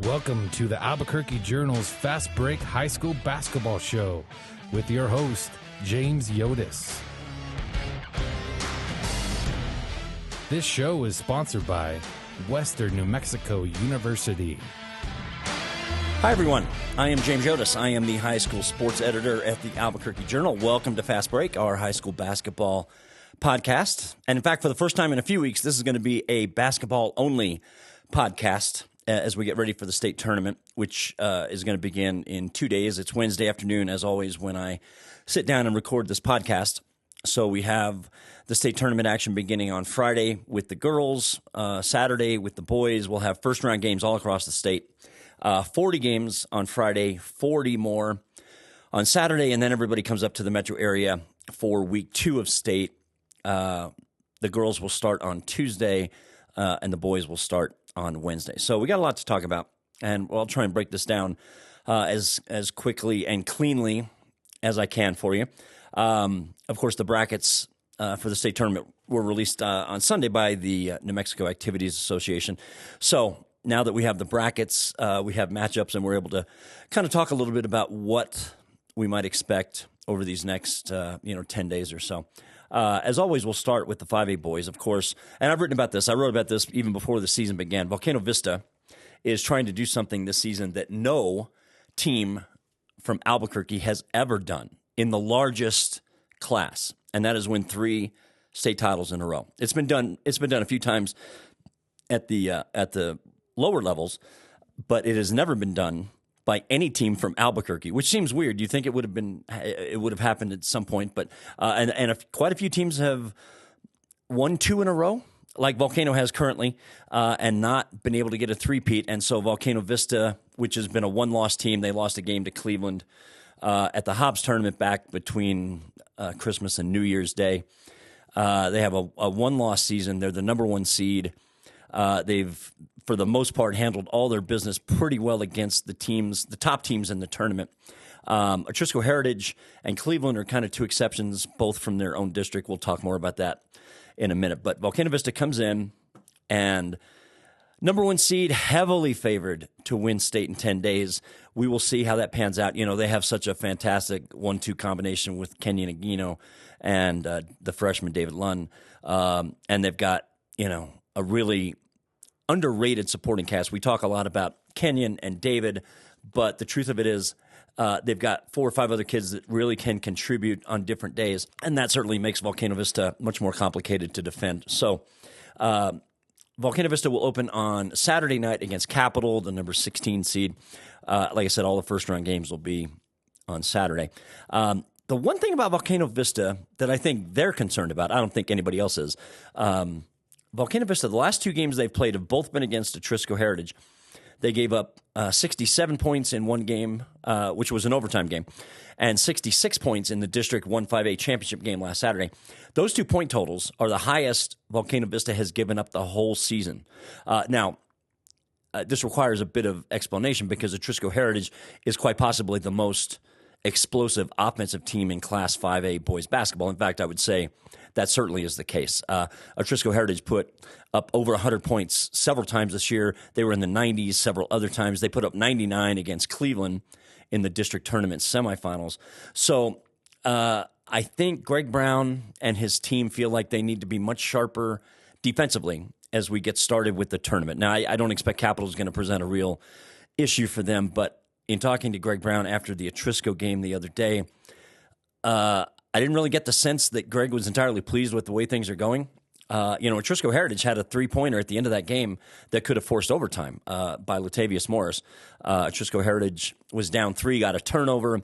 Welcome to the Albuquerque Journal's Fast Break High School Basketball Show with your host, James Yodice. This show is sponsored by Western New Mexico University. Hi, everyone. I am James Yodice. I am the high school sports editor at the Albuquerque Journal. Welcome to Fast Break, our high school basketball podcast. And in fact, for the first time in a few weeks, this is going to be a basketball-only podcast as we get ready for the state tournament, which is going to begin in 2 days. It's Wednesday afternoon, as always, when I sit down and record this podcast. So we have the state tournament action beginning on Friday with the girls, Saturday with the boys. We'll have first-round games all across the state. 40 games on Friday, 40 more on Saturday, and then everybody comes up to the metro area for week 2 of state. The girls will start on Tuesday, and the boys will start on Wednesday. So we got a lot to talk about, and I'll try and break this down as quickly and cleanly as I can for you. Of course, the brackets for the state tournament were released on Sunday by the New Mexico Activities Association. So now that we have the brackets, we have matchups, and we're able to kind of talk a little bit about what we might expect over these next 10 days or so. As always, we'll start with the 5A boys, of course. And I've written about this. I wrote about this even before the season began. Volcano Vista is trying to do something this season that no team from Albuquerque has ever done in the largest class, and that is win 3 state titles in a row. It's been done a few times at the lower levels, but it has never been done by any team from Albuquerque, which seems weird. You think it would have happened at some point, but quite a few teams have won 2 in a row, like Volcano has currently, and not been able to get a three-peat. And so Volcano Vista, which has been a one-loss team, they lost a game to Cleveland at the Hobbs tournament back between Christmas and New Year's Day. They have a one-loss season. They're the number 1 seed. They've, for the most part, handled all their business pretty well against the top teams in the tournament. Atrisco Heritage and Cleveland are kind of 2 exceptions, both from their own district. We'll talk more about that in a minute. But Volcano Vista comes in, and number 1 seed, heavily favored to win state in 10 days. We will see how that pans out. You know, they have such a fantastic 1-2 combination with Kenyon Aguino and the freshman David Lunn. And they've got, a really underrated supporting cast. We talk a lot about Kenyon and David, but the truth of it is they've got 4 or 5 other kids that really can contribute on different days, and that certainly makes Volcano Vista much more complicated to defend. So Volcano Vista will open on Saturday night against Capital, the number 16 seed. Like I said, all the first-round games will be on Saturday. The one thing about Volcano Vista that I think they're concerned about, I don't think anybody else is, Volcano Vista, the last 2 games they've played have both been against Atrisco Heritage. They gave up 67 points in one game, which was an overtime game, and 66 points in the District 1-5A championship game last Saturday. Those 2 point totals are the highest Volcano Vista has given up the whole season. Now, this requires a bit of explanation because Atrisco Heritage is quite possibly the most explosive offensive team in Class 5A boys basketball. In fact, I would say that certainly is the case. Atrisco Heritage put up over 100 points several times this year. They were in the 90s several other times. They put up 99 against Cleveland in the district tournament semifinals. So I think Greg Brown and his team feel like they need to be much sharper defensively as we get started with the tournament. Now, I don't expect Capital is going to present a real issue for them, but in talking to Greg Brown after the Atrisco game the other day, I didn't really get the sense that Greg was entirely pleased with the way things are going. Atrisco Heritage had a 3-pointer at the end of that game that could have forced overtime by Latavius Morris. Atrisco Heritage was down 3, got a turnover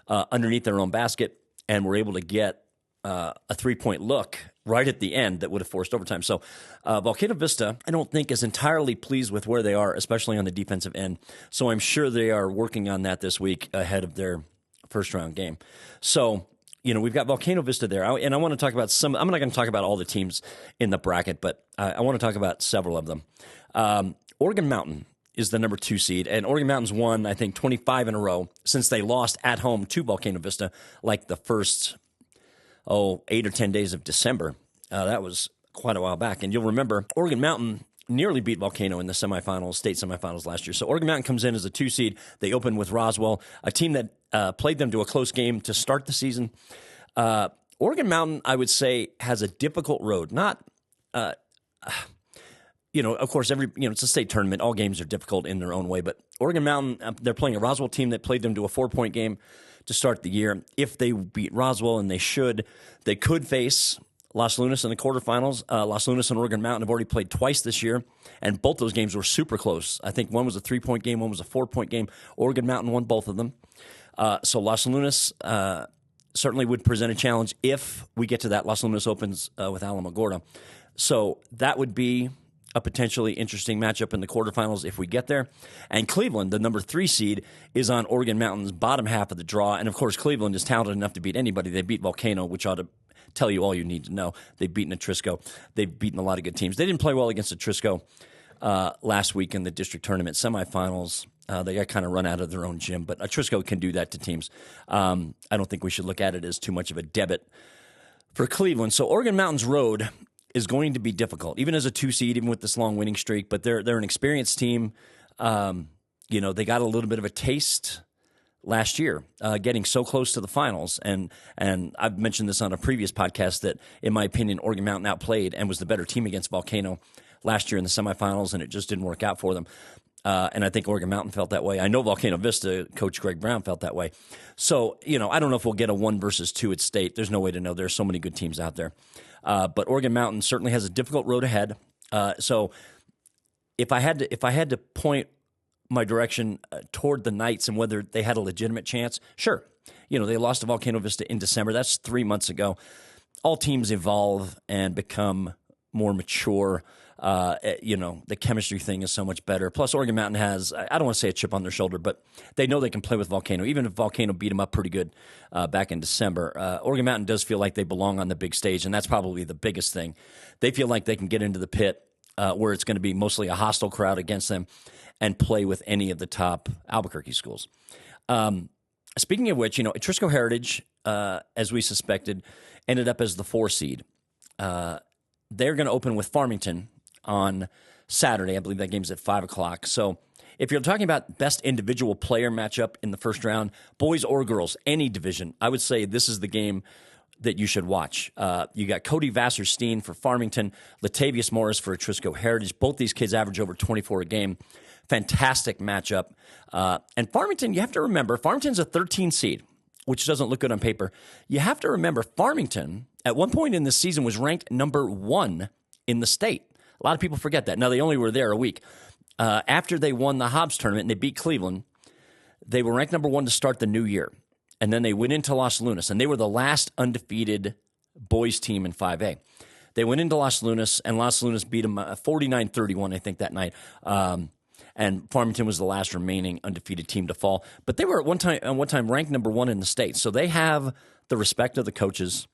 underneath their own basket, and were able to get a 3-point look right at the end that would have forced overtime. So Volcano Vista, I don't think, is entirely pleased with where they are, especially on the defensive end. So I'm sure they are working on that this week ahead of their first-round game. So we've got Volcano Vista there, and I want to talk about some. I'm not going to talk about all the teams in the bracket, but I want to talk about several of them. Oregon Mountain is the number 2 seed, and Oregon Mountain's won, I think, 25 in a row since they lost at home to Volcano Vista, like the first 8 or 10 days of December. That was quite a while back, and you'll remember Oregon Mountain nearly beat Volcano in the semifinals, state semifinals last year. So Oregon Mountain comes in as a 2 seed. They open with Roswell, a team that played them to a close game to start the season. Oregon Mountain, I would say, has a difficult road. Not, of course, it's a state tournament. All games are difficult in their own way. But Oregon Mountain, they're playing a Roswell team that played them to a 4-point game to start the year. If they beat Roswell, and they could face Los Lunas in the quarterfinals. Los Lunas and Oregon Mountain have already played twice this year, and both those games were super close. I think one was a 3-point game, one was a 4-point game. Oregon Mountain won both of them. So Los Lunas certainly would present a challenge if we get to that. Los Lunas opens with Alamogordo. So that would be a potentially interesting matchup in the quarterfinals if we get there. And Cleveland, the number 3 seed, is on Oregon Mountain's bottom half of the draw. And, of course, Cleveland is talented enough to beat anybody. They beat Volcano, which ought to tell you all you need to know. They've beaten Atrisco. They've beaten a lot of good teams. They didn't play well against Atrisco last week in the district tournament semifinals. They got kind of run out of their own gym. But Atrisco can do that to teams. I don't think we should look at it as too much of a debit for Cleveland. So Oregon Mountain's road is going to be difficult, even as a 2 seed, even with this long winning streak. But they're an experienced team. They got a little bit of a taste last year, getting so close to the finals. And I've mentioned this on a previous podcast that, in my opinion, Oregon Mountain outplayed and was the better team against Volcano last year in the semifinals, and it just didn't work out for them. And I think Oregon Mountain felt that way. I know Volcano Vista coach Greg Brown felt that way. So, I don't know if we'll get a 1 versus 2 at state. There's no way to know. There's so many good teams out there. But Oregon Mountain certainly has a difficult road ahead. So if I had to point my direction toward the Knights and whether they had a legitimate chance, sure. They lost to Volcano Vista in December. That's 3 months ago. All teams evolve and become more mature. The chemistry thing is so much better. Plus, Oregon Mountain has, I don't want to say a chip on their shoulder, but they know they can play with Volcano. Even if Volcano beat them up pretty good back in December, Oregon Mountain does feel like they belong on the big stage, and that's probably the biggest thing. They feel like they can get into the pit where it's going to be mostly a hostile crowd against them and play with any of the top Albuquerque schools. Speaking of which, Atrisco Heritage, as we suspected, ended up as the 4 seed. They're going to open with Farmington on Saturday. I believe that game's at 5 o'clock. So if you're talking about best individual player matchup in the first round, boys or girls, any division, I would say this is the game that you should watch. You got Cody Vassar-Steen for Farmington, Latavius Morris for Atrisco Heritage. Both these kids average over 24 a game. Fantastic matchup. And Farmington, you have to remember, Farmington's a 13 seed, which doesn't look good on paper. You have to remember, Farmington, at one point in this season, was ranked number 1 in the state. A lot of people forget that. Now, they only were there a week. After they won the Hobbs tournament and they beat Cleveland, they were ranked number 1 to start the new year. And then they went into Los Lunas, and they were the last undefeated boys team in 5A. They went into Los Lunas, and Los Lunas beat them 49-31, I think, that night. And Farmington was the last remaining undefeated team to fall. But they were at one time ranked number 1 in the state. So they have the respect of the coaches.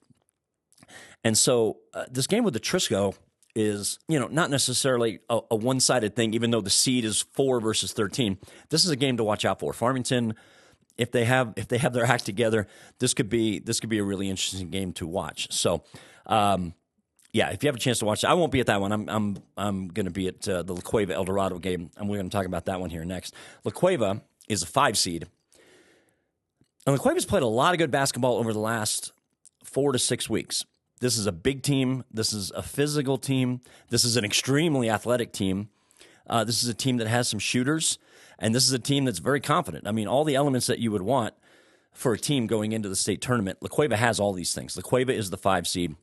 And so this game with Atrisco is, not necessarily a one-sided thing, even though the seed is 4 versus 13. This is a game to watch out for. Farmington, if they have their act together, this could be a really interesting game to watch. So, if you have a chance to watch it, I won't be at that one. I'm going to be at the La Cueva El Dorado game, and we're going to talk about that one here next. La Cueva is a 5 seed, and La Cueva's played a lot of good basketball over the last 4 to 6 weeks. This is a big team. This is a physical team. This is an extremely athletic team. This is a team that has some shooters, and this is a team that's very confident. I mean, all the elements that you would want for a team going into the state tournament, La Cueva has all these things. La Cueva is the 5 seed.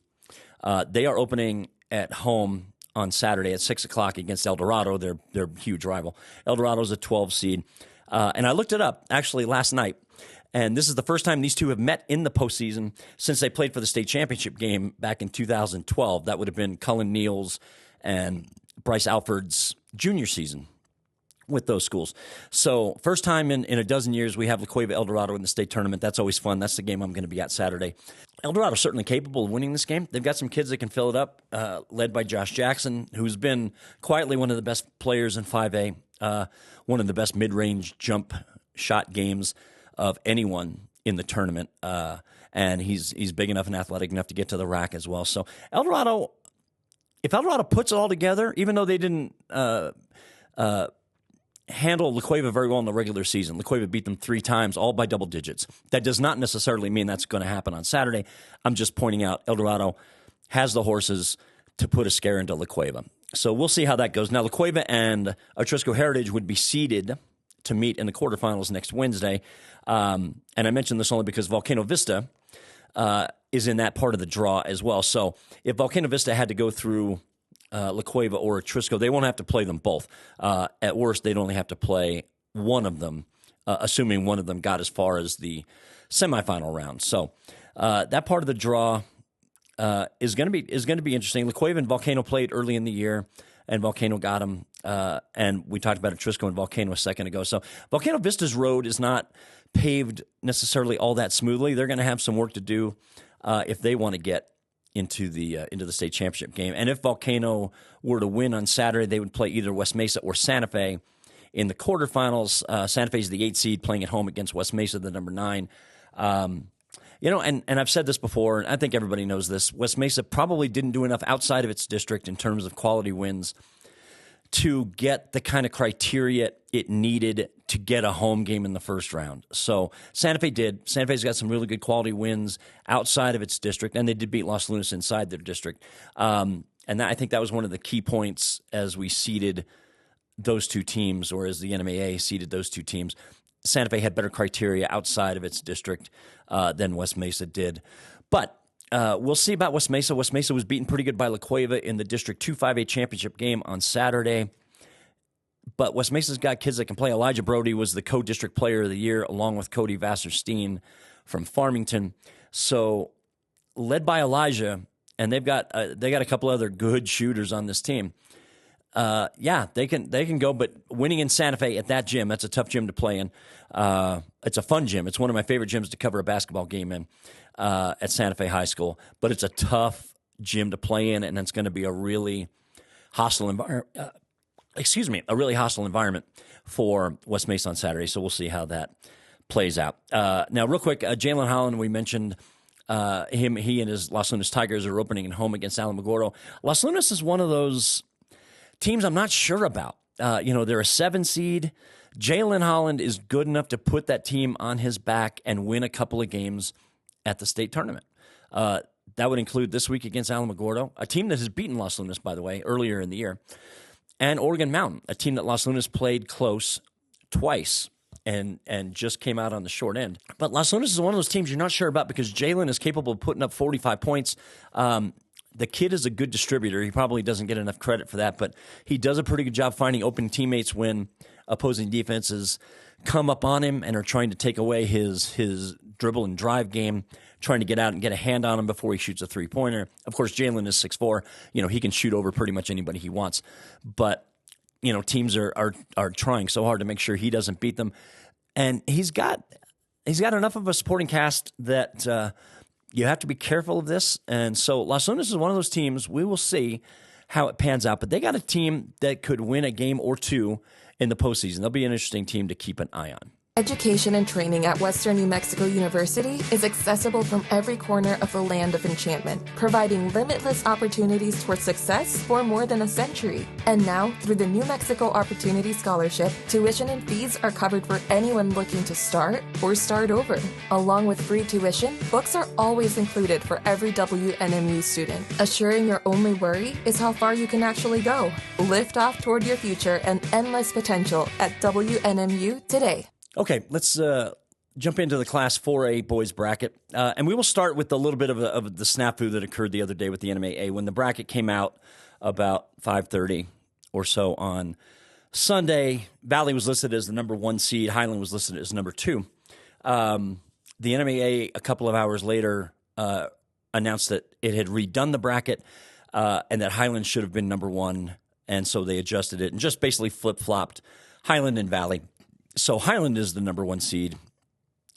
They are opening at home on Saturday at 6 o'clock against El Dorado, their huge rival. El Dorado's a 12 seed. And I looked it up, actually, last night. And this is the first time these two have met in the postseason since they played for the state championship game back in 2012. That would have been Cullen Neal's and Bryce Alford's junior season with those schools. So first time in a dozen years we have La Cueva El Dorado in the state tournament. That's always fun. That's the game I'm going to be at Saturday. El Dorado's certainly capable of winning this game. They've got some kids that can fill it up, led by Josh Jackson, who's been quietly one of the best players in 5A, one of the best mid-range jump shot games of anyone in the tournament, and he's big enough and athletic enough to get to the rack as well. So El Dorado, if El Dorado puts it all together, even though they didn't handle La Cueva very well in the regular season, La Cueva beat them 3 times, all by double digits. That does not necessarily mean that's going to happen on Saturday. I'm just pointing out El Dorado has the horses to put a scare into La Cueva. So we'll see how that goes. Now, La Cueva and Atrisco Heritage would be seeded to meet in the quarterfinals next Wednesday. And I mentioned this only because Volcano Vista is in that part of the draw as well. So if Volcano Vista had to go through La Cueva or Atrisco, they won't have to play them both. At worst, they'd only have to play one of them, assuming one of them got as far as the semifinal round. So that part of the draw is going to be interesting. La Cueva and Volcano played early in the year, and Volcano got them. And we talked about Atrisco and Volcano a second ago. So Volcano Vista's road is not paved necessarily all that smoothly. They're going to have some work to do if they want to get into the state championship game. And if Volcano were to win on Saturday, they would play either West Mesa or Santa Fe in the quarterfinals. Santa Fe is the 8 seed playing at home against West Mesa, the number 9. And I've said this before, and I think everybody knows this. West Mesa probably didn't do enough outside of its district in terms of quality wins to get the kind of criteria it needed to get a home game in the first round. So Santa Fe did. Santa Fe's got some really good quality wins outside of its district, and they did beat Los Lunas inside their district. And I think that was one of the key points as we seeded those two teams, or as the NMAA seeded those two teams. Santa Fe had better criteria outside of its district than West Mesa did. But we'll see about West Mesa. West Mesa was beaten pretty good by La Cueva in the District 2 5A championship game on Saturday. But West Mesa's got kids that can play. Elijah Brody was the co-district player of the year, along with Cody Vasserstein from Farmington. So led by Elijah, and they got a couple other good shooters on this team. They can go, but winning in Santa Fe at that gym, that's a tough gym to play in. It's a fun gym. It's one of my favorite gyms to cover a basketball game in at Santa Fe High School. But it's a tough gym to play in, and it's going to be a really hostile environment. A really hostile environment for West Mesa on Saturday. So we'll see how that plays out. Now, real quick, Jalen Holland, we mentioned he and his Los Lunas Tigers are opening at home against Alamogordo. Los Lunas is one of those teams I'm not sure about. They're a 7 seed. Jalen Holland is good enough to put that team on his back and win a couple of games at the state tournament. That would include this week against Alamogordo, a team that has beaten Los Lunas, by the way, earlier in the year, and Oregon Mountain, a team that Los Lunas played close twice and just came out on the short end. But Los Lunas is one of those teams you're not sure about because Jalen is capable of putting up 45 points. The kid is a good distributor. He probably doesn't get enough credit for that, but he does a pretty good job finding open teammates when opposing defenses come up on him and are trying to take away his dribble and drive game, trying to get out and get a hand on him before he shoots a three-pointer. Of course, Jalen is 6'4". He can shoot over pretty much anybody he wants. But, teams are trying so hard to make sure he doesn't beat them. And he's got enough of a supporting cast that you have to be careful of this. And so Los Lunas is one of those teams. We will see how it pans out. But they got a team that could win a game or two in the postseason. They'll be an interesting team to keep an eye on. Education and training at Western New Mexico University is accessible from every corner of the land of enchantment, providing limitless opportunities for success for more than a century. And now, through the New Mexico Opportunity Scholarship, tuition and fees are covered for anyone looking to start or start over. Along with free tuition, books are always included for every WNMU student. Assuring your only worry is how far you can actually go. Lift off toward your future and endless potential at WNMU today. Okay, let's jump into the Class 4A boys bracket. And we will start with a little bit of the snafu that occurred the other day with the NMAA. When the bracket came out about 5:30 or so on Sunday, Valley was listed as the number 1 seed. Highland was listed as number 2. The NMAA, a couple of hours later, announced that it had redone the bracket and that Highland should have been number 1. And so they adjusted it and just basically flip-flopped Highland and Valley. So Highland is the number 1 seed,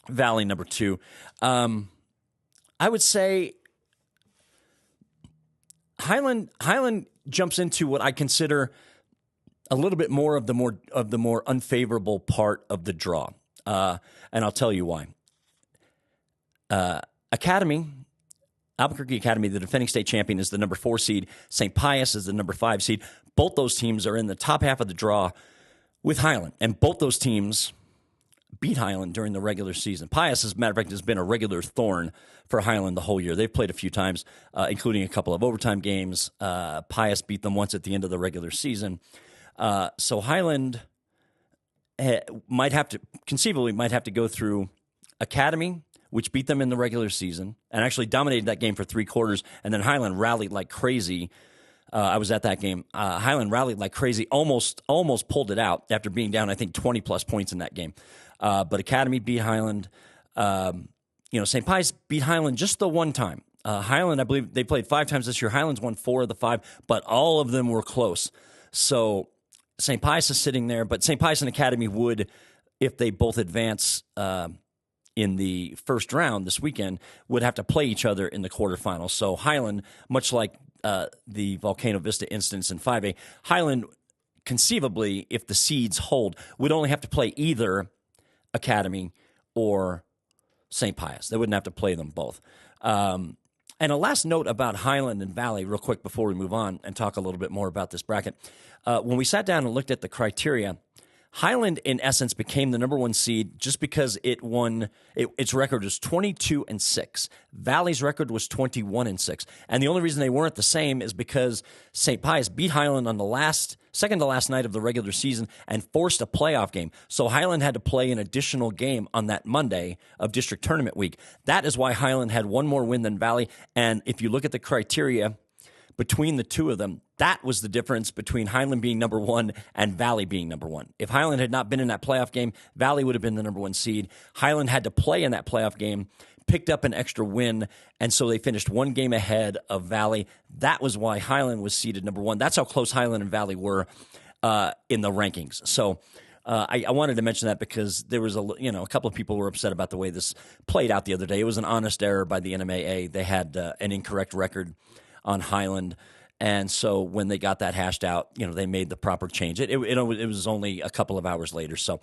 Valley number 2. I would say Highland jumps into what I consider a little bit more of the more unfavorable part of the draw, and I'll tell you why. Academy Albuquerque Academy, the defending state champion, is the number 4 seed. St. Pius is the number 5 seed. Both those teams are in the top half of the draw with Highland, and both those teams beat Highland during the regular season. Pius, as a matter of fact, has been a regular thorn for Highland the whole year. They've played a few times, including a couple of overtime games. Pius beat them once at the end of the regular season. So Highland conceivably might have to go through Academy, which beat them in the regular season and actually dominated that game for 3 quarters, and then Highland rallied like crazy. I was at that game. Highland rallied like crazy, almost pulled it out after being down, I think, 20-plus points in that game. But Academy beat Highland. St. Pius beat Highland just the one time. Highland, I believe, they played 5 times this year. Highland's won 4 of the 5, but all of them were close. So St. Pius is sitting there, but St. Pius and Academy would, if they both advance in the first round this weekend, would have to play each other in the quarterfinals. So Highland, much like the Volcano Vista instance in 5A, Highland, conceivably, if the seeds hold, would only have to play either Academy or St. Pius. They wouldn't have to play them both. And a last note about Highland and Valley, real quick, before we move on and talk a little bit more about this bracket. When we sat down and looked at the criteria, Highland, in essence, became the number 1 seed just because it won. Its record was 22-6. Valley's record was 21-6, and the only reason they weren't the same is because St. Pius beat Highland on the second to last night of the regular season and forced a playoff game. So Highland had to play an additional game on that Monday of district tournament week. That is why Highland had 1 more win than Valley. And if you look at the criteria between the two of them, that was the difference between Highland being number 1 and Valley being number 1. If Highland had not been in that playoff game, Valley would have been the number 1 seed. Highland had to play in that playoff game, picked up an extra win, and so they finished 1 game ahead of Valley. That was why Highland was seeded number 1. That's how close Highland and Valley were in the rankings. So I wanted to mention that because there was a couple of people were upset about the way this played out the other day. It was an honest error by the NMAA. They had an incorrect record on Highland, and so when they got that hashed out, they made the proper change. It was only a couple of hours later. So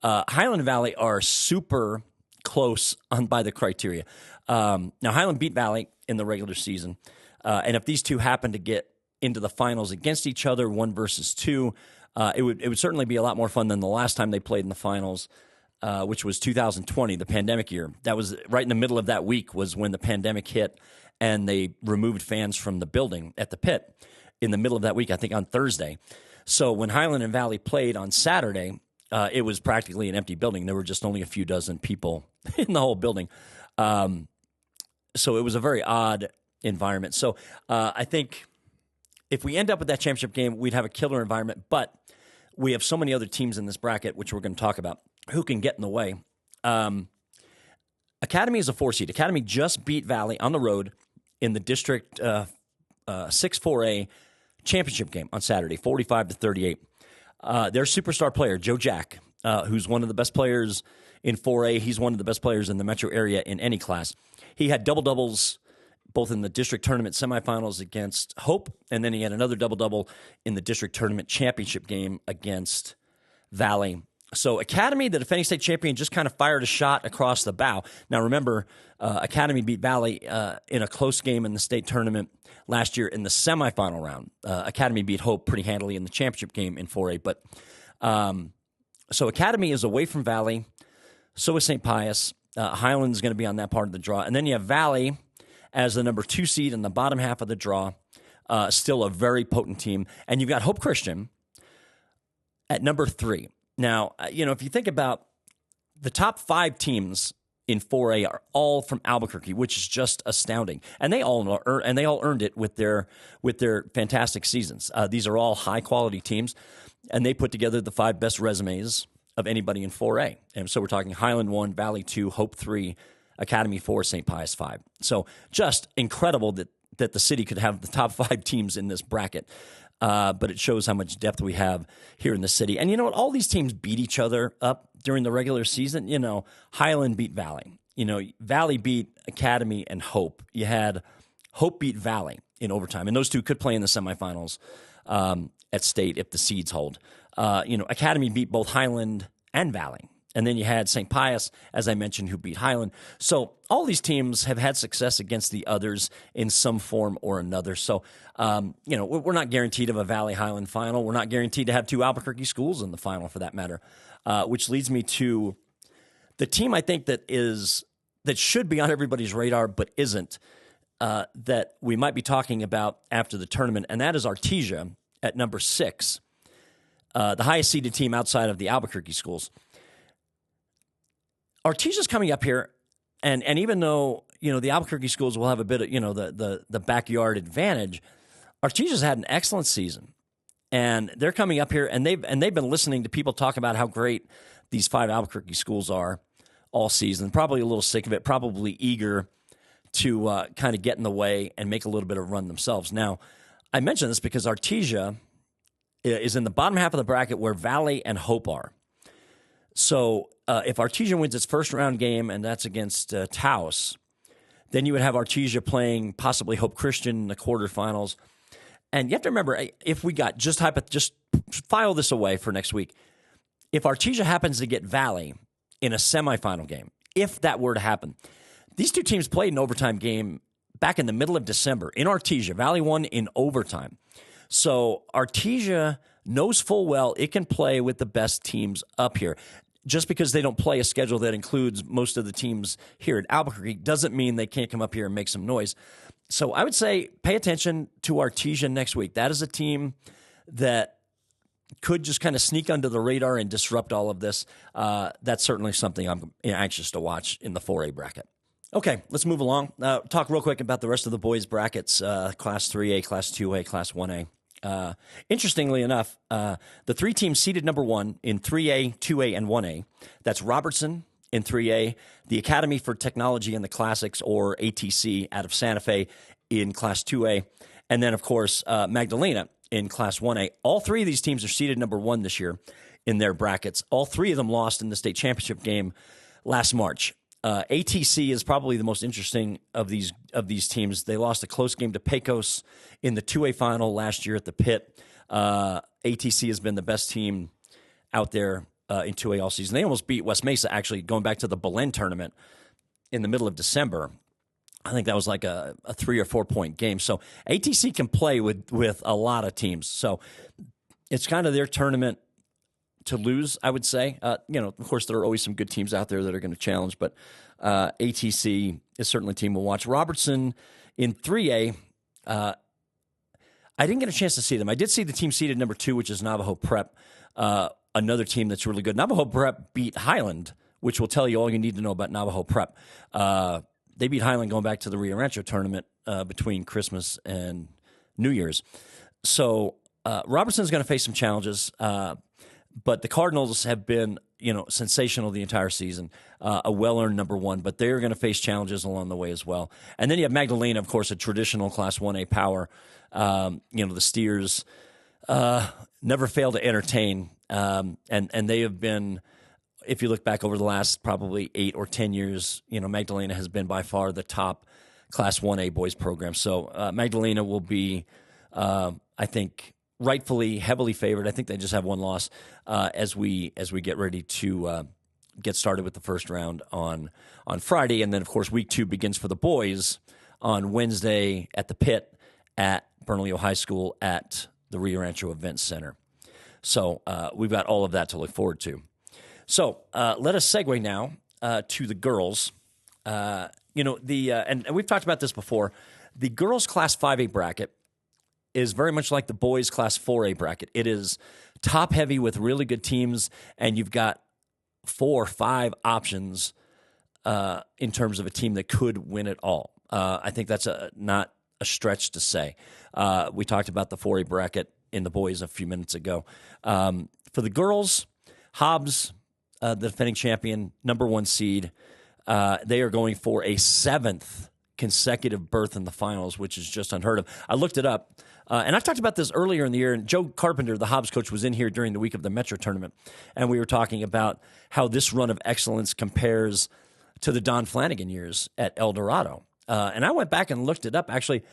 Highland and Valley are super close by the criteria. Now Highland beat Valley in the regular season, and if these two happen to get into the finals against each other, 1 versus 2, it would certainly be a lot more fun than the last time they played in the finals, which was 2020, the pandemic year. That was right in the middle of that week was when the pandemic hit, and they removed fans from the building at the pit in the middle of that week, I think on Thursday. So when Highland and Valley played on Saturday, it was practically an empty building. There were just only a few dozen people in the whole building. So it was a very odd environment. So I think if we end up with that championship game, we'd have a killer environment. But we have so many other teams in this bracket, which we're going to talk about, who can get in the way. Academy is a 4 seed. Academy just beat Valley on the road in the District 6-4A championship game on Saturday, 45-38. Their superstar player, Joe Jack, who's one of the best players in 4A. He's one of the best players in the metro area in any class. He had double-doubles both in the district tournament semifinals against Hope, and then he had another double-double in the district tournament championship game against Valley. So Academy, the defending state champion, just kind of fired a shot across the bow. Now remember, Academy beat Valley in a close game in the state tournament last year in the semifinal round. Academy beat Hope pretty handily in the championship game in 4A. But so Academy is away from Valley. So is St. Pius. Highland's going to be on that part of the draw. And then you have Valley as the number 2 seed in the bottom half of the draw. Still a very potent team. And you've got Hope Christian at number 3. Now, if you think about the top 5 teams in 4A are all from Albuquerque, which is just astounding, and they all earned it with their fantastic seasons. These are all high quality teams, and they put together the 5 best resumes of anybody in 4A. And so we're talking Highland 1, Valley 2, Hope 3, Academy 4, St. Pius 5. So just incredible that the city could have the top 5 teams in this bracket. But it shows how much depth we have here in the city. And you know what? All these teams beat each other up during the regular season. Highland beat Valley. Valley beat Academy and Hope. You had Hope beat Valley in overtime. And those two could play in the semifinals at state if the seeds hold. Academy beat both Highland and Valley. And then you had St. Pius, as I mentioned, who beat Highland. So all these teams have had success against the others in some form or another. So, we're not guaranteed of a Valley Highland final. We're not guaranteed to have two Albuquerque schools in the final, for that matter, which leads me to the team I think that should be on everybody's radar but isn't, that we might be talking about after the tournament, and that is Artesia at number 6, the highest seeded team outside of the Albuquerque schools. Artesia's coming up here, and even though the Albuquerque schools will have a bit of the backyard advantage, Artesia's had an excellent season, and they're coming up here, and they've been listening to people talk about how great these 5 Albuquerque schools are all season. Probably a little sick of it, probably eager to kind of get in the way and make a little bit of a run themselves. Now, I mention this because Artesia is in the bottom half of the bracket where Valley and Hope are. So if Artesia wins its first round game, and that's against Taos, then you would have Artesia playing possibly Hope Christian in the quarterfinals. And you have to remember, if we got just file this away for next week. If Artesia happens to get Valley in a semifinal game, if that were to happen, these two teams played an overtime game back in the middle of December in Artesia. Valley won in overtime. So Artesia knows full well it can play with the best teams up here. Just because they don't play a schedule that includes most of the teams here at Albuquerque doesn't mean they can't come up here and make some noise. So I would say pay attention to Artesia next week. That is a team that could just kind of sneak under the radar and disrupt all of this. That's certainly something I'm anxious to watch in the 4A bracket. Okay, let's move along. Talk real quick about the rest of the boys' brackets, Class 3A, Class 2A, Class 1A. Interestingly enough, the 3 teams seeded number 1 in 3A, 2A, and 1A. That's Robertson in 3A, the Academy for Technology and the Classics, or ATC, out of Santa Fe in Class 2A, and then, of course, Magdalena in Class 1A. All 3 of these teams are seeded number 1 this year in their brackets. All 3 of them lost in the state championship game last March. ATC is probably the most interesting of these teams. They lost a close game to Pecos in the 2A final last year at the Pit. ATC has been the best team out there in 2A all season. They almost beat West Mesa, actually, going back to the Belen tournament in the middle of December. I think that was like a 3 or 4 point game. So ATC can play with a lot of teams. So it's kind of their tournament to lose, I would say. Of course, there are always some good teams out there that are going to challenge, but ATC is certainly a team we'll watch. Robertson in 3A, I didn't get a chance to see them. I did see the team seeded number 2, which is Navajo Prep, another team that's really good. Navajo Prep beat Highland, which will tell you all you need to know about Navajo Prep. They beat Highland going back to the Rio Rancho tournament between Christmas and New Year's. So Robertson's going to face some challenges. But the Cardinals have been, sensational the entire season, a well-earned number 1, but they're going to face challenges along the way as well. And then you have Magdalena, of course, a traditional Class 1A power. The Steers never fail to entertain, and they have been, if you look back over the last probably 8 or 10 years, Magdalena has been by far the top Class 1A boys program. So Magdalena will be, I think, rightfully heavily favored. I think they just have 1 loss as we get ready to get started with the first round on Friday, and then of course week 2 begins for the boys on Wednesday at the Pit at Bernalillo High School at the Rio Rancho Event Center. So we've got all of that to look forward to. So let us segue now to the girls. And we've talked about this before. The girls' Class 5A bracket is very much like the boys' Class 4A bracket. It is top-heavy with really good teams, and you've got 4 or 5 options in terms of a team that could win it all. I think that's not a stretch to say. We talked about the 4A bracket in the boys a few minutes ago. For the girls, Hobbs, the defending champion, number 1 seed, they are going for a 7th consecutive berth in the finals, which is just unheard of. I looked it up, and I've talked about this earlier in the year, and Joe Carpenter, the Hobbs coach, was in here during the week of the Metro tournament, and we were talking about how this run of excellence compares to the Don Flanagan years at El Dorado. And I went back and looked it up. Actually,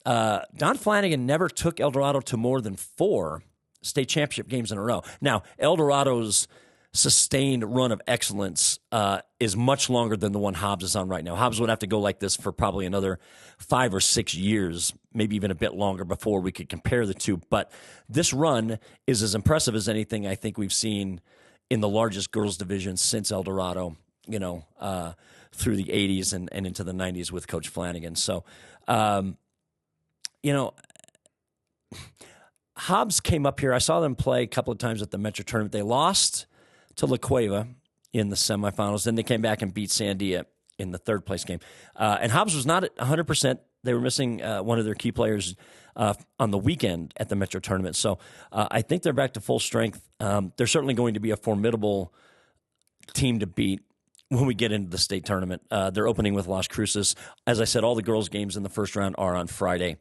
Don Flanagan never took El Dorado to more than 4 state championship games in a row. Now, El Dorado's sustained run of excellence is much longer than the one Hobbs is on right now. Hobbs would have to go like this for probably another 5 or 6 years, maybe even a bit longer before we could compare the two. But this run is as impressive as anything I think we've seen in the largest girls division since El Dorado, through the 80s and into the 90s with Coach Flanagan. So, Hobbs came up here. I saw them play a couple of times at the Metro tournament. They lost to La Cueva in the semifinals. Then they came back and beat Sandia in the third place game. And Hobbs was not at 100%. They were missing one of their key players on the weekend at the Metro tournament. So I think they're back to full strength. They're certainly going to be a formidable team to beat when we get into the state tournament. They're opening with Las Cruces. As I said, all the girls' games in the first round are on Friday.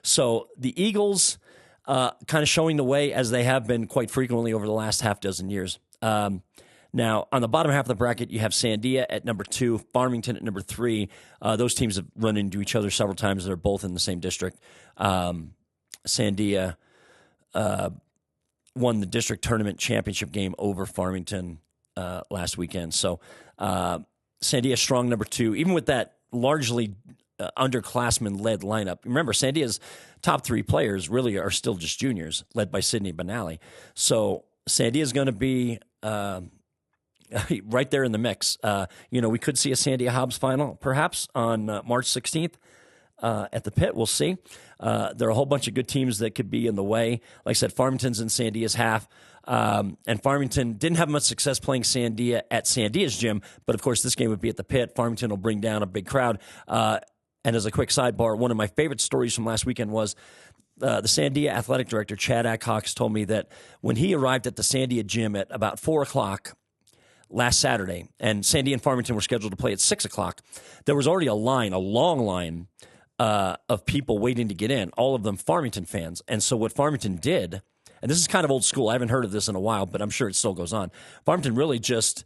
So the Eagles kind of showing the way as they have been quite frequently over the last half dozen years. Now, on the bottom half of the bracket, you have Sandia at number 2, Farmington at number 3. Those teams have run into each other several times. They're both in the same district. Sandia won the district tournament championship game over Farmington last weekend. So Sandia strong number 2, even with that largely underclassmen-led lineup. Remember, Sandia's top 3 players really are still just juniors, led by Sydney Benally. So Sandia is going to be right there in the mix. We could see a Sandia Hobbs final perhaps on March 16th at the Pit. We'll see. There are a whole bunch of good teams that could be in the way. Like I said, Farmington's in Sandia's half. And Farmington didn't have much success playing Sandia at Sandia's gym, but of course this game would be at the Pit. Farmington will bring down a big crowd. And as a quick sidebar, one of my favorite stories from last weekend was the Sandia athletic director, Chad Accox, told me that when he arrived at the Sandia gym at about 4 o'clock last Saturday, and Sandia and Farmington were scheduled to play at 6 o'clock, there was already a long line of people waiting to get in, all of them Farmington fans. And so what Farmington did, and this is kind of old school, I haven't heard of this in a while, but I'm sure it still goes on, Farmington really just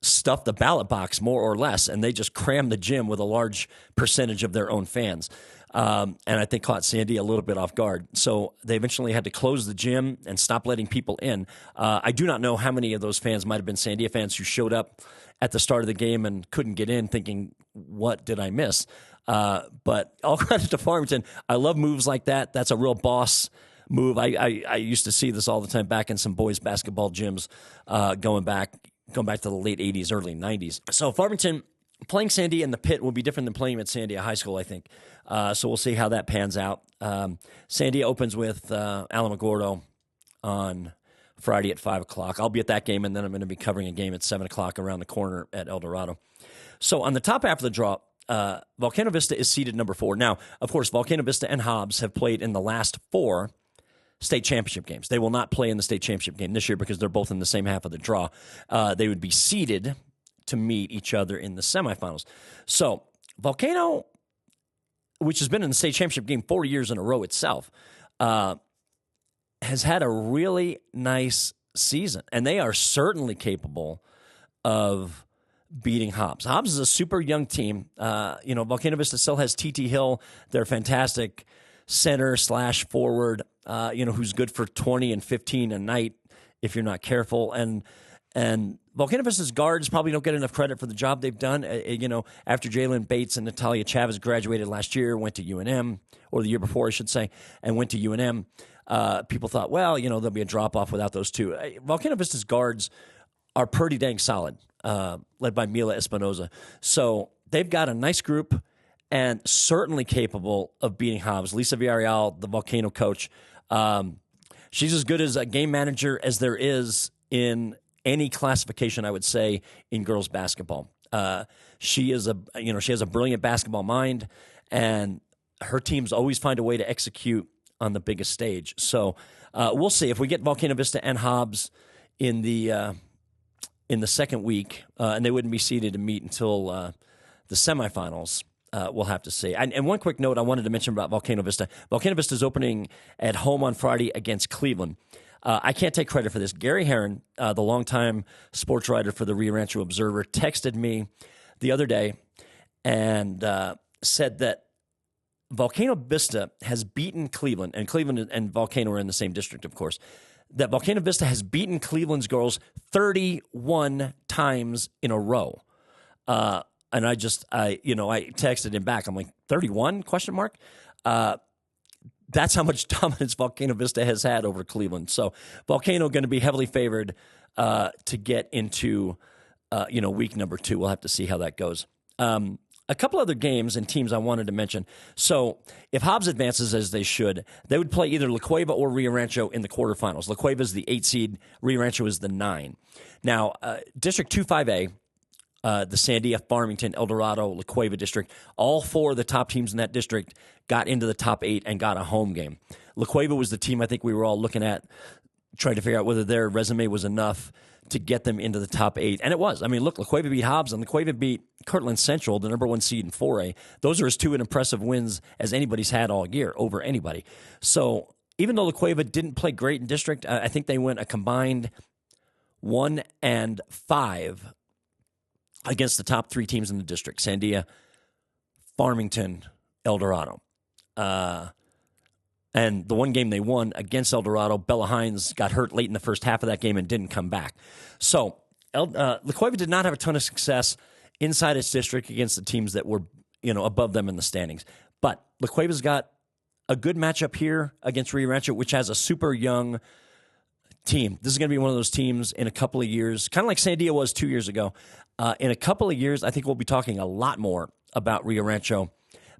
stuffed the ballot box more or less, and they just crammed the gym with a large percentage of their own fans. And I think caught Sandia a little bit off guard. So they eventually had to close the gym and stop letting people in. I do not know how many of those fans might have been Sandia fans who showed up at the start of the game and couldn't get in thinking, what did I miss? But all credit to Farmington. I love moves like that. That's a real boss move. I used to see this all the time back in some boys basketball gyms going back to the late 80s, early 90s. So Farmington playing Sandia in the Pit will be different than playing at Sandia High School, I think. So we'll see how that pans out. Sandia opens with Alamogordo on Friday at 5 o'clock. I'll be at that game, and then I'm going to be covering a game at 7 o'clock around the corner at El Dorado. So on the top half of the draw, Volcano Vista is seeded number 4. Now, of course, Volcano Vista and Hobbs have played in the last 4 state championship games. They will not play in the state championship game this year because they're both in the same half of the draw. They would be seeded to meet each other in the semifinals. So Volcano, which has been in the state championship game 4 years in a row itself, has had a really nice season, and they are certainly capable of beating Hobbs. Hobbs is a super young team. Volcano Vista still has T.T. Hill, their fantastic center/forward, who's good for 20 and 15 a night if you're not careful. And Volcano Vista's guards probably don't get enough credit for the job they've done. After Jalen Bates and Natalia Chavez graduated last year, went to UNM, or the year before, I should say, and went to UNM, people thought, there'll be a drop-off without those two. Volcano Vista's guards are pretty dang solid, led by Mila Espinoza. So they've got a nice group and certainly capable of beating Hobbs. Lisa Villarreal, the Volcano coach, she's as good as a game manager as there is in any classification, I would say, in girls basketball. She has a brilliant basketball mind, and her teams always find a way to execute on the biggest stage. So we'll see if we get Volcano Vista and Hobbs in the second week, and they wouldn't be seeded to meet until the semifinals. We'll have to see. And one quick note I wanted to mention about Volcano Vista. Volcano Vista is opening at home on Friday against Cleveland. I can't take credit for this. Gary Herron, the longtime sports writer for the Rio Rancho Observer, texted me the other day and said that Volcano Vista has beaten Cleveland, and Cleveland and Volcano are in the same district, of course. that Volcano Vista has beaten Cleveland's girls 31 times in a row. And I texted him back. I'm like, 31? Question mark. That's how much dominance Volcano Vista has had over Cleveland. So Volcano going to be heavily favored to get into week number 2. We'll have to see how that goes. A couple other games and teams I wanted to mention. So if Hobbs advances as they should, they would play either La Cueva or Rio Rancho in the quarterfinals. La Cueva is the 8 seed. Rio Rancho is the 9. Now, District 2-5A, the Sandia, Farmington, El Dorado, La Cueva district, all 4 of the top teams in that district got into the top 8 and got a home game. La Cueva was the team I think we were all looking at, trying to figure out whether their resume was enough to get them into the top 8. And it was. I mean, look, La Cueva beat Hobbs, and La Cueva beat Kirtland Central, the number 1 seed in 4A. Those are as 2 impressive wins as anybody's had all year over anybody. So even though La Cueva didn't play great in district, I think they went a combined 1-5 against the top 3 teams in the district: Sandia, Farmington, El Dorado. And the one game they won against El Dorado, Bella Hines got hurt late in the first half of that game and didn't come back. So La Cueva did not have a ton of success inside its district against the teams that were above them in the standings. But La Cueva's got a good matchup here against Rio Rancho, which has a super young team. This is going to be one of those teams in a couple of years, kind of like Sandia was 2 years ago. In a couple of years, I think we'll be talking a lot more about Rio Rancho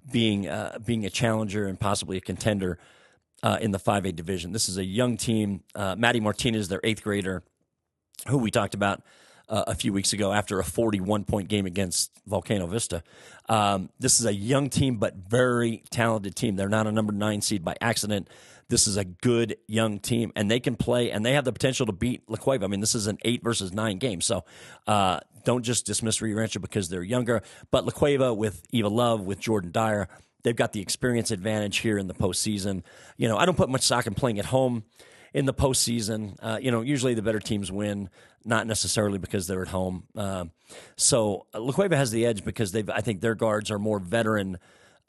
being a challenger and possibly a contender in the 5A division. This is a young team. Maddie Martinez, their 8th grader, who we talked about a few weeks ago after a 41-point game against Volcano Vista. This is a young team, but very talented team. They're not a number 9 seed by accident. This is a good young team, and they can play, and they have the potential to beat La Cueva. I mean, this is an 8 versus 9 game, so don't just dismiss Rio Rancho because they're younger. But La Cueva with Eva Love, with Jordan Dyer, they've got the experience advantage here in the postseason. I don't put much stock in playing at home in the postseason. Usually the better teams win, not necessarily because they're at home. So La Cueva has the edge because I think their guards are more veteran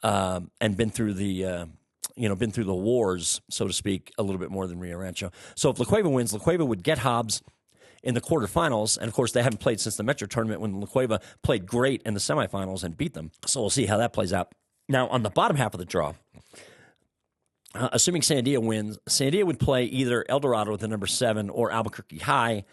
and been through the wars, so to speak, a little bit more than Rio Rancho. So if La Cueva wins, La Cueva would get Hobbs in the quarterfinals, and of course they haven't played since the Metro tournament when La Cueva played great in the semifinals and beat them. So we'll see how that plays out. Now, on the bottom half of the draw, assuming Sandia wins, Sandia would play either El Dorado, the number 7, or Albuquerque High,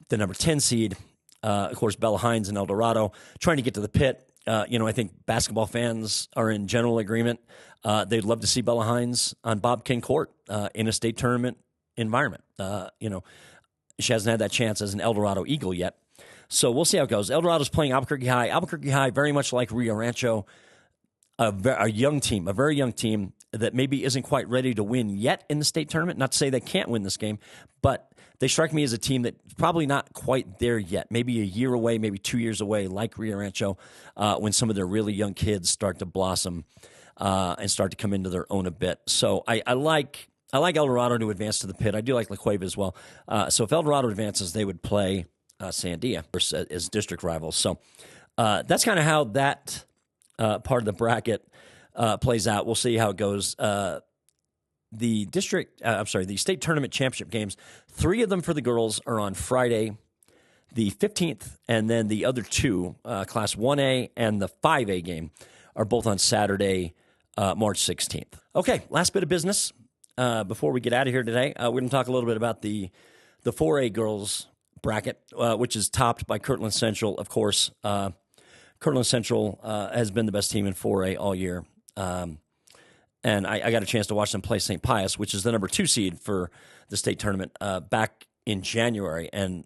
the number 10 seed. Of course, Bella Hines and El Dorado trying to get to the pit. I think basketball fans are in general agreement. They'd love to see Bella Hines on Bob King Court in a state tournament environment. She hasn't had that chance as an El Dorado Eagle yet. So we'll see how it goes. El Dorado's playing Albuquerque High. Albuquerque High, very much like Rio Rancho, a young team, a very young team that maybe isn't quite ready to win yet in the state tournament. Not to say they can't win this game, but they strike me as a team that's probably not quite there yet. Maybe a year away, maybe 2 years away, like Rio Rancho, when some of their really young kids start to blossom and start to come into their own a bit. So I like El Dorado to advance to the pit. I do like La Cueva as well. So if El Dorado advances, they would play Sandia as district rivals. So that's kind of how that part of the bracket plays out. We'll see how it goes. The state tournament championship games, 3 of them for the girls are on Friday, the 15th, and then the other 2, Class 1A and the 5A game, are both on Saturday, March 16th. Okay, last bit of business before we get out of here today. We're going to talk a little bit about the 4A girls bracket, which is topped by Kirtland Central, of course. Kirtland Central has been the best team in 4A all year. And I got a chance to watch them play St. Pius, which is the number 2 seed for the state tournament, back in January. And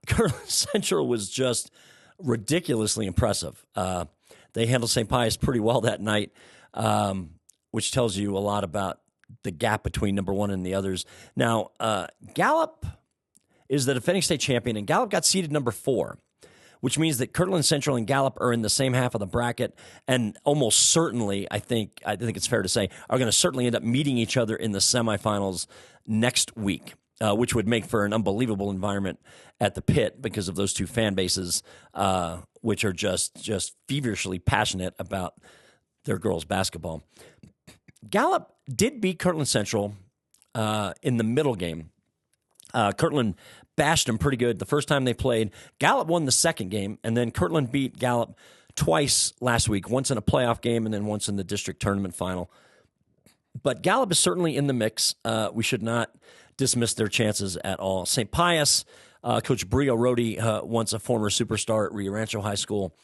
Kirtland Central was just ridiculously impressive. They handled St. Pius pretty well that night, which tells you a lot about the gap between number 1 and the others. Now, Gallup is the defending state champion, and Gallup got seeded number 4. Which means that Kirtland Central and Gallup are in the same half of the bracket, and almost certainly, I think it's fair to say, are going to certainly end up meeting each other in the semifinals next week, which would make for an unbelievable environment at the pit because of those 2 fan bases, which are just feverishly passionate about their girls' basketball. Gallup did beat Kirtland Central in the middle game Kirtland bashed them pretty good the first time they played. Gallup won the second game, and then Kirtland beat Gallup twice last week, once in a playoff game and then once in the district tournament final. But Gallup is certainly in the mix. We should not dismiss their chances at all. St. Pius, Coach Brio Rohde, once a former superstar at Rio Rancho High School.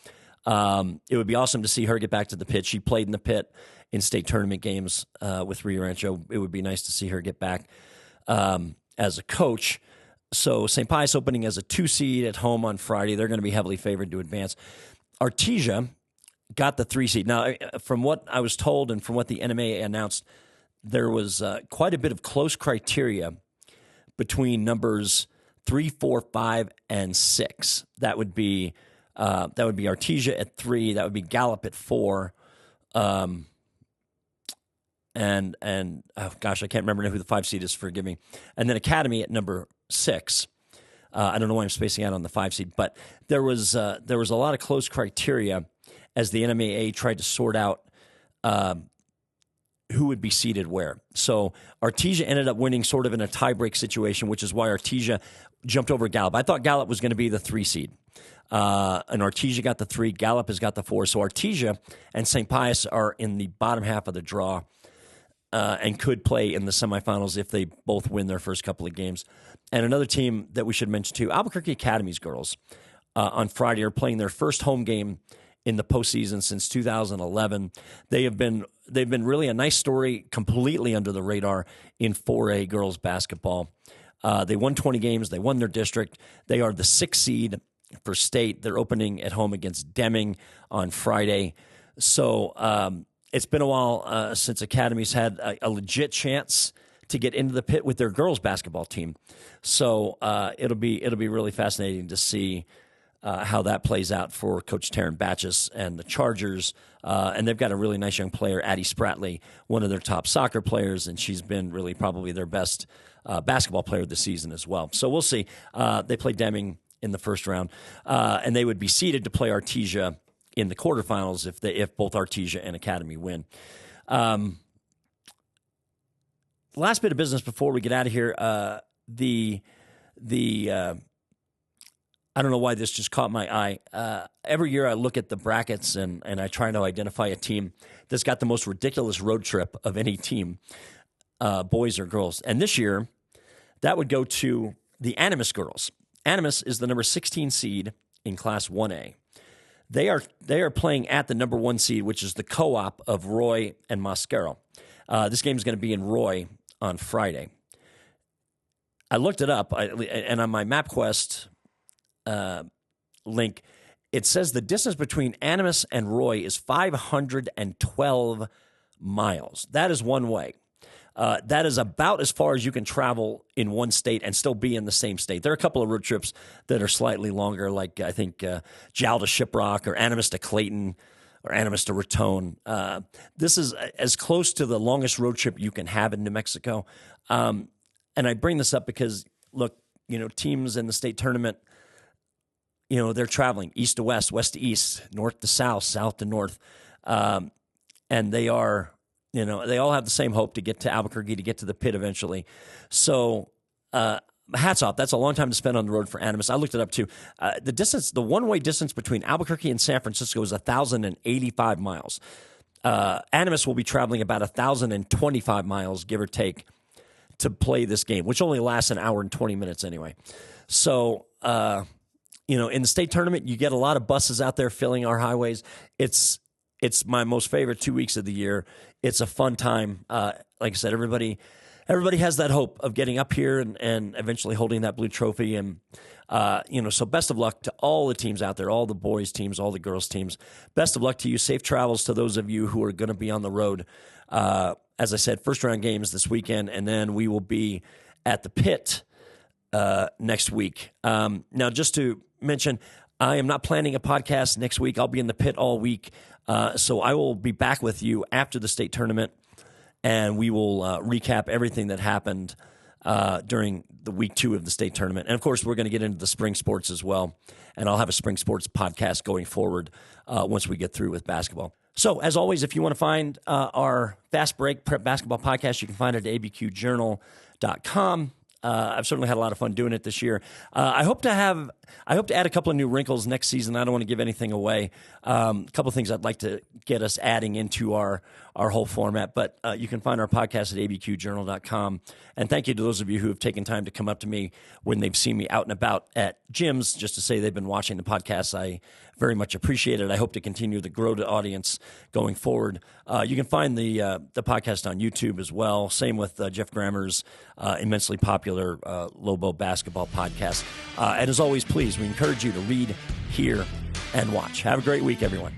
It would be awesome to see her get back to the pit. She played in the pit in state tournament games with Rio Rancho. It would be nice to see her get back as a coach. So St. Pius opening as a 2 seed at home on Friday. They're going to be heavily favored to advance. Artesia got the 3 seed. Now, from what I was told and from what the NMA announced, there was quite a bit of close criteria between numbers 3, 4, 5, and 6. That would be Artesia at 3. That would be Gallup at 4. And oh gosh, I can't remember who the 5 seed is. Forgive me. And then Academy at number 6. I don't know why I'm spacing out on the 5 seed, but there was a lot of close criteria as the NMAA tried to sort out who would be seated where. So Artesia ended up winning sort of in a tiebreak situation, which is why Artesia jumped over Gallup. I thought Gallup was going to be the 3 seed. And Artesia got the 3. Gallup has got the 4. So Artesia and St. Pius are in the bottom half of the draw and could play in the semifinals if they both win their first couple of games. And another team that we should mention too, Albuquerque Academy's girls on Friday are playing their first home game in the postseason since 2011. They've been really a nice story, completely under the radar in 4A girls basketball. They won 20 games. They won their district. They are the 6th seed for state. They're opening at home against Deming on Friday. So it's been a while since Academy's had a legit chance to get into the pit with their girls basketball team. So it'll be really fascinating to see how that plays out for Coach Taryn Batchis and the Chargers. And they've got a really nice young player, Addie Spratley, one of their top soccer players, and she's been really probably their best basketball player this season as well. So we'll see. They play Deming in the first round, and they would be seeded to play Artesia in the quarterfinals if both Artesia and Academy win. Last bit of business before we get out of here. I don't know why this just caught my eye. Every year I look at the brackets and I try to identify a team that's got the most ridiculous road trip of any team, boys or girls. And this year, that would go to the Animas girls. Animas is the number 16 seed in Class 1A. They are playing at the number 1 seed, which is the co-op of Roy and Mosquero. This game is going to be in Roy on Friday. I looked it up, and on my MapQuest link, it says the distance between Animas and Roy is 512 miles. That is one way. That is about as far as you can travel in one state and still be in the same state. There are a couple of road trips that are slightly longer, like I think Jal to Shiprock or Animas to Clayton or Animas to Raton. This is as close to the longest road trip you can have in New Mexico. And I bring this up because, look, teams in the state tournament, they're traveling east to west, west to east, north to south, south to north. And they are, they all have the same hope to get to Albuquerque, to get to the pit eventually. So hats off. That's a long time to spend on the road for Animas. I looked it up too. The one-way distance between Albuquerque and San Francisco is 1,085 miles. Animas will be traveling about 1,025 miles, give or take, to play this game, which only lasts an hour and 20 minutes anyway. So, in the state tournament, you get a lot of buses out there filling our highways. It's my most favorite 2 weeks of the year. It's a fun time. Like I said, everybody has that hope of getting up here and eventually holding that blue trophy. And, so best of luck to all the teams out there, all the boys teams, all the girls teams. Best of luck to you. Safe travels to those of you who are going to be on the road. As I said, first round games this weekend, and then we will be at the pit next week. Now, just to mention, I am not planning a podcast next week. I'll be in the pit all week. So I will be back with you after the state tournament, and we will recap everything that happened during the week 2 of the state tournament. And, of course, we're going to get into the spring sports as well, and I'll have a spring sports podcast going forward once we get through with basketball. So, as always, if you want to find our Fast Break Prep Basketball podcast, you can find it at abqjournal.com. I've certainly had a lot of fun doing it this year. I hope to add a couple of new wrinkles next season. I don't want to give anything away. A couple of things I'd like to get us adding into our whole format. But you can find our podcast at abqjournal.com. And thank you to those of you who have taken time to come up to me when they've seen me out and about at gyms just to say they've been watching the podcast. I very much appreciate it. I hope to continue to grow the audience going forward. You can find the podcast on YouTube as well. Same with Jeff Grammer's immensely popular Lobo basketball podcast. And as always, please, we encourage you to read, hear, and watch. Have a great week, everyone.